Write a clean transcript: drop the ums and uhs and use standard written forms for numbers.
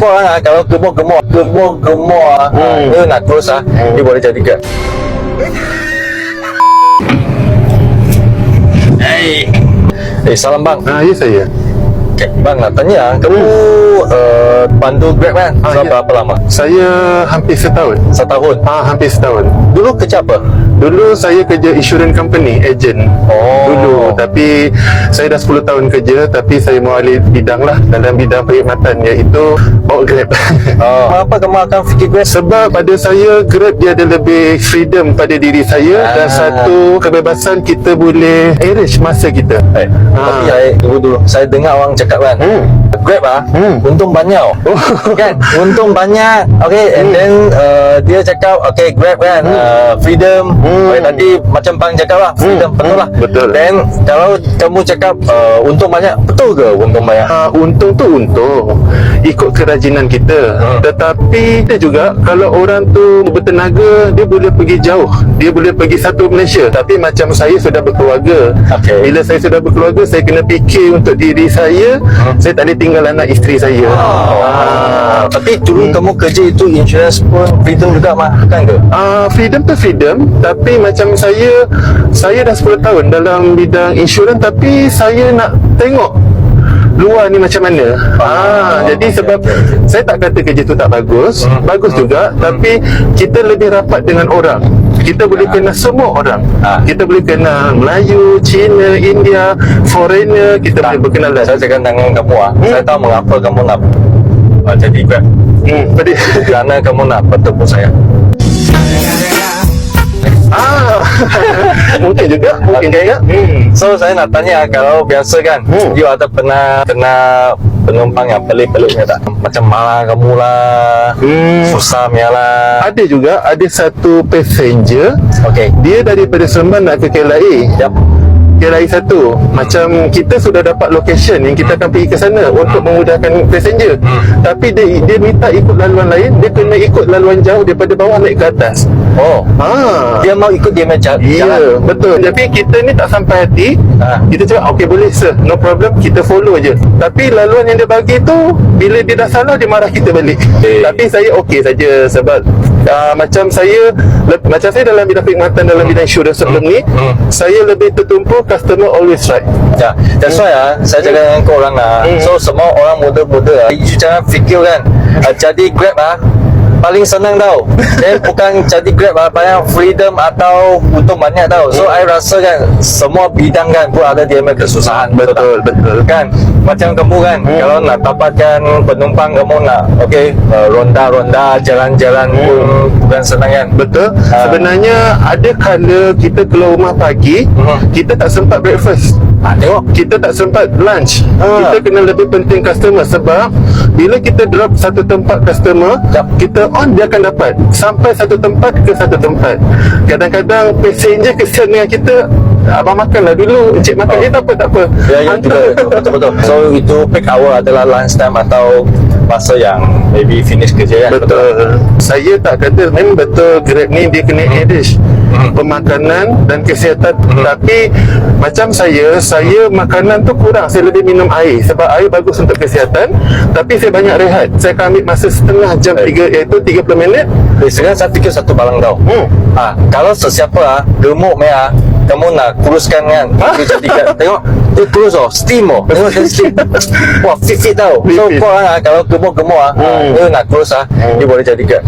Orang kalau gemuk-gemuk dia nak kurus dia boleh jadi Grab. Salam bang. Ya saya. Bang nak tanya, kamu pandu Grab kan? Berapa lama? Saya hampir setahun. Setahun? Hampir setahun. Dulu kerja apa? Dulu saya kerja insurance company, agent. Dulu, tapi saya dah 10 tahun kerja, tapi saya mau alih bidang lah dalam bidang perkhidmatan, iaitu bawa Grab. Kenapa kamu akan fikir Grab? Sebab pada saya Grab dia ada lebih freedom pada diri saya, dan satu kebebasan kita boleh arrange masa kita. Tapi dulu saya dengar orang cakap kan, Grab untung banyak kan, untung banyak. Okay, and then dia cakap okay Grab kan freedom. Nanti macam bang cakap lah, freedom penuh lah. Betul. Dan kalau kamu cakap untung banyak, betul ke untung banyak? Untung tu untung ikut kerajinan kita. Tetapi kita juga, kalau orang tu bertenaga, dia boleh pergi jauh, dia boleh pergi satu Malaysia. Tapi macam saya sudah berkeluarga, bila saya sudah berkeluarga, saya kena fikir untuk diri saya. Saya tak boleh tinggal anak isteri saya. Tapi dulu kamu kerja itu insurance pun freedom juga kan ke? Freedom tu freedom, tapi macam saya dah 10 tahun dalam bidang insurans, tapi saya nak tengok luar ni macam mana. Jadi sebab saya tak kata kerja tu tak bagus, bagus juga, tapi kita lebih rapat dengan orang. Kita boleh kenal semua orang. Kita boleh kenal Melayu, Cina, India, foreigner, kita boleh berkenalan. Saya cakap dengan kamu saya tahu mengapa kamu nak jadi Grab. Kerana kamu nak bertemu saya. Mungkin juga. So saya nak tanya, kalau biasa kan you ada pernah penumpang yang pelik-peliknya tak? Macam marah kamu lah, susah lah. Ada juga, ada satu passenger, dia daripada Seremban nak ke KLIA. KLIA 1, macam kita sudah dapat location yang kita akan pergi ke sana untuk memudahkan passenger, tapi dia minta ikut laluan lain. Dia kena ikut laluan jauh daripada bawah naik ke atas. Dia mau ikut dia macam jalan. Betul. Tapi kita ni tak sampai hati. Kita cakap okay boleh sir, no problem, kita follow je. Tapi laluan yang dia bagi tu, bila dia dah salah, dia marah kita balik. Tapi saya okey saja, sebab macam saya dalam bidang perkhidmatan, dalam bidang insurans sebelum ni, saya lebih tertumpu customer always right. That's why saya cakap dengan korang so semua orang muda-muda you jangan fikir kan jadi Grab paling senang tau. Dan bukan jadi Grab banyak freedom atau untung banyak tau. So I rasa kan semua bidang kan pun ada dia punya kesusahan. Betul kan. Macam kamu kan kalau nak dapatkan penumpang, kamu nak ronda-ronda, jalan-jalan pun bukan senang kan. Betul. Sebenarnya ada kala kita keluar rumah pagi, kita tak sempat breakfast. Tengok, kita tak sempat lunch. Kita kena lebih penting customer, sebab bila kita drop satu tempat customer, kita on, dia akan dapat sampai satu tempat ke satu tempat. Kadang-kadang passenger kesian dengan kita, abang makanlah dulu, encik makan. Tak apa. Betul. So itu peak hour adalah lunch time atau masa yang maybe finish kerja kan. Betul. Saya tak kata memang betul Grab ni dia kena arrange pemakanan dan kesihatan. Tapi macam saya makanan tu kurang. Saya lebih minum air, sebab air bagus untuk kesihatan. Tapi saya banyak rehat. Saya akan ambil masa setengah jam, iaitu 30 minit. Sekarang saya fikir satu balang tau. Kalau sesiapa gemuk merah, kamu nak kuruskan kan, dia jadi kan. Tengok dia kurus steam tengok dia steam. Wah fit tau. So korang kalau gemuk-gemuk dia nak kurus dia boleh jadi kan.